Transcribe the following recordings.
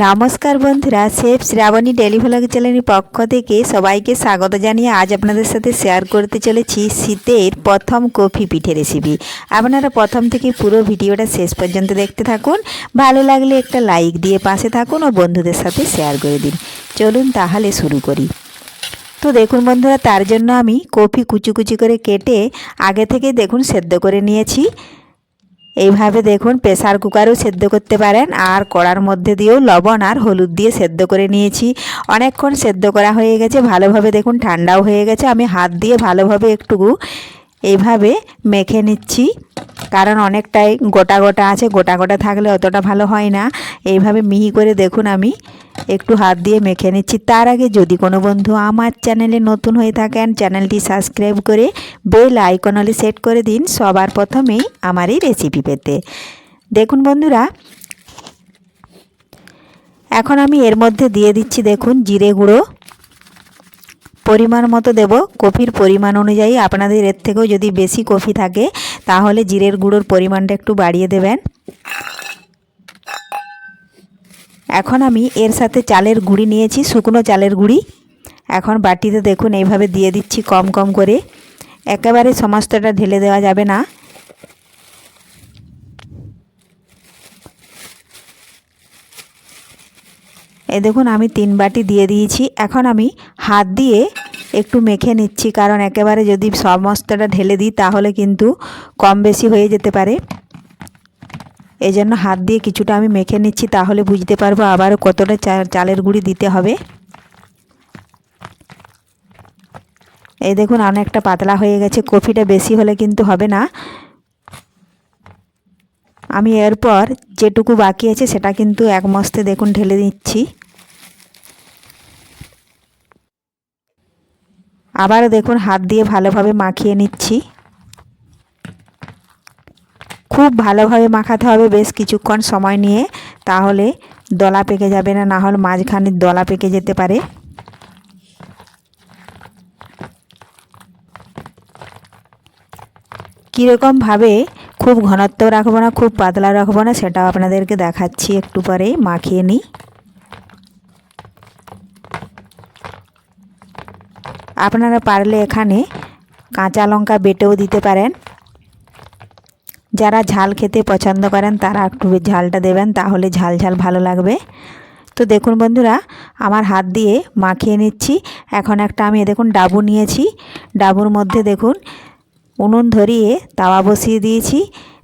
নমস্কার বন্ধুরা, chef Shrabani daily vlog চ্যানেলের পক্ষ থেকে সবাইকে স্বাগত জানিয়ে আজ আপনাদের সাথে শেয়ার করতে চলেছি শীতের প্রথম কফি পিঠে রেসিপি। আপনারা প্রথম থেকে পুরো ভিডিওটা শেষ পর্যন্ত দেখতে থাকুন। ভালো লাগলে একটা লাইক দিয়ে পাশে থাকুন ও বন্ধুদের সাথে শেয়ার করে দিন। চলুন তাহলে শুরু করি। তো দেখুন বন্ধুরা, তার জন্য আমি কফি কুচি কুচি করে কেটে আগে থেকে দেখুন সেদ্ধ করে নিয়েছি। এইভাবে দেখুন প্রেসার কুকারেও সেদ্ধ করতে পারেন, আর কড়ার মধ্যে দিয়েও লবণ আর হলুদ দিয়ে সেদ্ধ করে নিয়েছি। অনেকক্ষণ সেদ্ধ করা হয়ে গেছে, ভালোভাবে দেখুন ঠান্ডাও হয়ে গেছে। আমি হাত দিয়ে ভালোভাবে একটু এইভাবে মেখে নিচ্ছি, কারণ অনেকটাই গোটা গোটা আছে, গোটা গোটা থাকলে অতটা ভালো হয় না। এইভাবে মিহি করে দেখুন আমি একটু হাত দিয়ে মেখে নিচ্ছি। তার আগে যদি কোনো বন্ধু আমার চ্যানেলে নতুন হয়ে থাকেন, চ্যানেলটি সাবস্ক্রাইব করে বেল আইকন অলে সেট করে দিন সবার প্রথমেই আমার এই রেসিপি পেতে। দেখুন বন্ধুরা, এখন আমি এর মধ্যে দিয়ে দিচ্ছি দেখুন জিরে গুঁড়ো। পরিমাণ মতো দেব, কফির পরিমাণ অনুযায়ী। আপনাদের এর থেকেও যদি বেশি কফি থাকে তাহলে জিরের গুঁড়োর পরিমাণটা একটু বাড়িয়ে দেবেন। এখন আমি এর সাথে চালের গুঁড়ি নিয়েছি, শুকনো চালের গুঁড়ি। এখন বাটিতে দেখুন এইভাবে দিয়ে দিচ্ছি কম কম করে, একেবারে সমস্তটা ঢেলে দেওয়া যাবে না। এই দেখুন আমি 3 বাটি দিয়ে দিয়েছি। এখন আমি হাত দিয়ে একটু মেখে নিচ্ছি, কারণ একেবারে যদি সমস্তটা ঢেলে দিই তাহলে কিন্তু কম বেশি হয়ে যেতে পারে। এই জন্য হাত দিয়ে কিছুটা আমি মেখে নিচ্ছি, তাহলে বুঝতে পারবো আবারও কতটা চালের গুঁড়ি দিতে হবে। এই দেখুন অনেকটা পাতলা হয়ে গেছে, কফিটা বেশি হলে কিন্তু হবে না। আমি এরপর যেটুকু বাকি আছে সেটা কিন্তু এক মস্তে দেখুন ঢেলে দিচ্ছি। আবারও দেখুন হাত দিয়ে ভালোভাবে মাখিয়ে নিচ্ছি। খুব ভালোভাবে মাখাতে হবে বেশ কিছুক্ষণ সময় নিয়ে, তাহলে দলা পেকে যাবে না, না হলে মাঝখানে দলা পেকে যেতে পারে। কীরকমভাবে, খুব ঘনত্ব রাখবো না, খুব পাতলা রাখবো না, সেটাও আপনাদেরকে দেখাচ্ছি একটু পরে। মাখিয়ে নিই। আপনারা পারলে এখানে কাঁচা লঙ্কা বেটেও দিতে পারেন। যারা ঝাল খেতে পছন্দ করেন তারা একটু ঝালটা দেবেন, তাহলে ঝাল ঝাল ভালো লাগবে। তো দেখুন বন্ধুরা, আমার হাত দিয়ে মাখিয়ে নিচ্ছি। এখন একটা আমি দেখুন ডাবু নিয়েছি, ডাবুর মধ্যে দেখুন উনুন ধরিয়ে তাওয়া বসিয়ে দিয়েছি।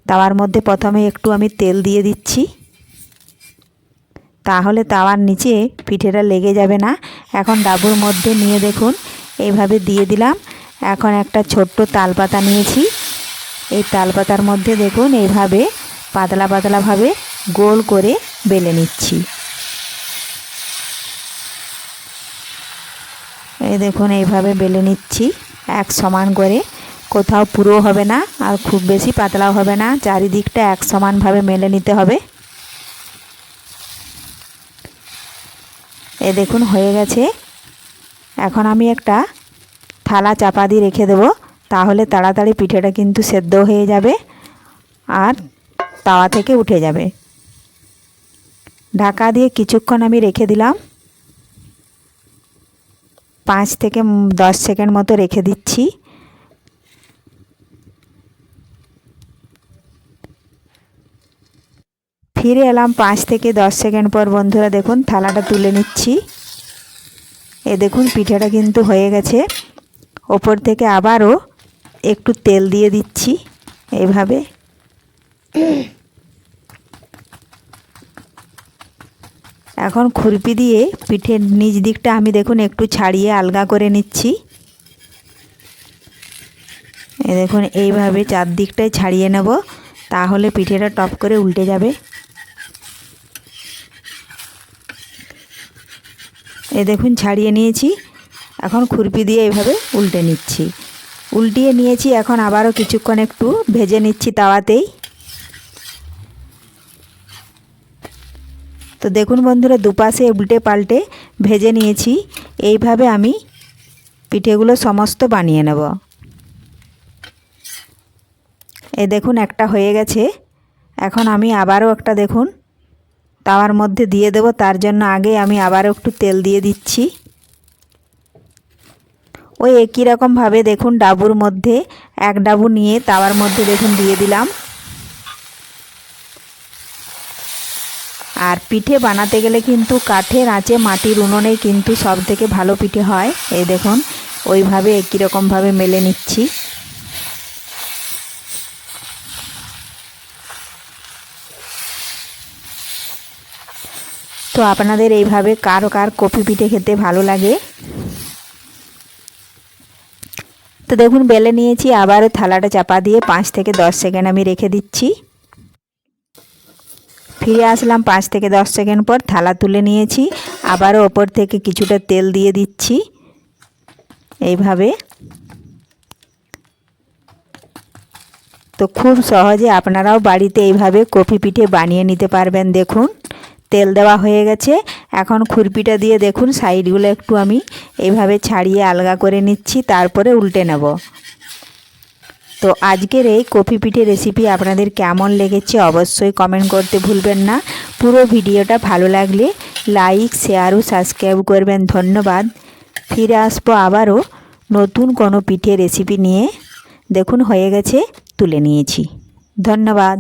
তাওয়ার মধ্যে প্রথমে একটু আমি তেল দিয়ে দিচ্ছি, তাহলে তাওয়ার নিচে পিঠেটা লেগে যাবে না। এখন ডাবুর মধ্যে নিয়ে দেখুন এইভাবে দিয়ে দিলাম। এখন একটা ছোট্ট তালপাতা নিয়েছি, এই তালপাতার মধ্যে দেখুন এইভাবে পাতলা পাতলাভাবে গোল করে বেলে নিচ্ছি। এই দেখুন এইভাবে বেলে নিচ্ছি এক সমান করে, কোথাও পুরো হবে না আর খুব বেশি পাতলাও হবে না, চারিদিকটা এক সমানভাবে মেলে নিতে হবে। এই দেখুন হয়ে গেছে। এখন আমি একটা থালা চাপা দিয়ে রেখে দেবো, তাহলে তাড়াতাড়ি পিঠেটা কিন্তু সেদ্ধ হয়ে যাবে আর তাওয়া থেকে উঠে যাবে। ঢাকা দিয়ে কিছুক্ষণ আমি রেখে দিলাম, 5 থেকে 10 সেকেন্ড মতো রেখে দিচ্ছি। ফিরে এলাম 5 থেকে 10 সেকেন্ড পর। বন্ধুরা দেখুন থালাটা তুলে নিচ্ছি। এ দেখুন পিঠেটা কিন্তু হয়ে গেছে। ওপর থেকে আবারও একটু তেল দিয়ে দিচ্ছি এইভাবে। এখন খুরপি দিয়ে পিঠের নিচ দিকটা আমি দেখুন একটু ছাড়িয়ে আলগা করে নিচ্ছি। এই দেখুন এইভাবে চারদিকটাই ছাড়িয়ে নেব, তাহলে পিঠেটা টপ করে উল্টে যাবে। এই দেখুন ছাড়িয়ে নিয়েছি, এখন খুরপি দিয়ে এইভাবে উল্টে নিচ্ছি। উল্টিয়ে নিয়েছি, এখন আবারও কিছুক্ষণ একটু ভেজে নিচ্ছি তাওয়াতেই। তো দেখুন বন্ধুরা, দুপাশে উল্টে পাল্টে ভেজে নিয়েছি। এইভাবে আমি পিঠেগুলো সমস্ত বানিয়ে নেব। এই দেখুন একটা হয়ে গেছে। এখন আমি আবারও একটা দেখুন তাওয়ার মধ্যে দিয়ে দেব। তার জন্য আগে আমি আবার একটু তেল দিয়ে দিচ্ছি। ওই একই রকমভাবে দেখুন ডাবুর মধ্যে এক ডাবু নিয়ে তাওয়ার মধ্যে দেখুন দিয়ে দিলাম। আর পিঠে বানাতে গেলে কিন্তু কাঠের আঁচে মাটির উনুনেই কিন্তু সব থেকে ভালো পিঠে হয়। এই দেখুন ওইভাবে একই রকমভাবে মেলে নিচ্ছি। তো আপনাদের এইভাবে কার কফি পিঠে খেতে ভালো লাগে। তো দেখুন বেলে নিয়েছি, আবার থালাটা চাপা দিয়ে 5 থেকে 10 সেকেন্ড আমি রেখে দিচ্ছি। ফিরে আসলাম 5 থেকে 10 সেকেন্ড পর, থালা তুলে নিয়েছি। আবারও ওপর থেকে কিছুটা তেল দিয়ে দিচ্ছি এইভাবে। তো খুব সহজে আপনারাও বাড়িতে এইভাবে কফি পিঠে বানিয়ে নিতে পারবেন। দেখুন তেল দেওয়া হয়ে গেছে। এখন খুরপিটা দিয়ে দেখুন সাইডগুলো একটু আমি এইভাবে ছাড়িয়ে আলগা করে নিচ্ছি, তারপরে উল্টে নেব। তো আজকের এই কফি পিঠে রেসিপি আপনাদের কেমন লেগেছে অবশ্যই কমেন্ট করতে ভুলবেন না। পুরো ভিডিওটা ভালো লাগলে লাইক, শেয়ার ও সাবস্ক্রাইব করবেন। ধন্যবাদ। ফিরে আসবো আবারও নতুন কোনো পিঠে রেসিপি নিয়ে। দেখুন হয়ে গেছে, তুলে নিয়েছি। ধন্যবাদ।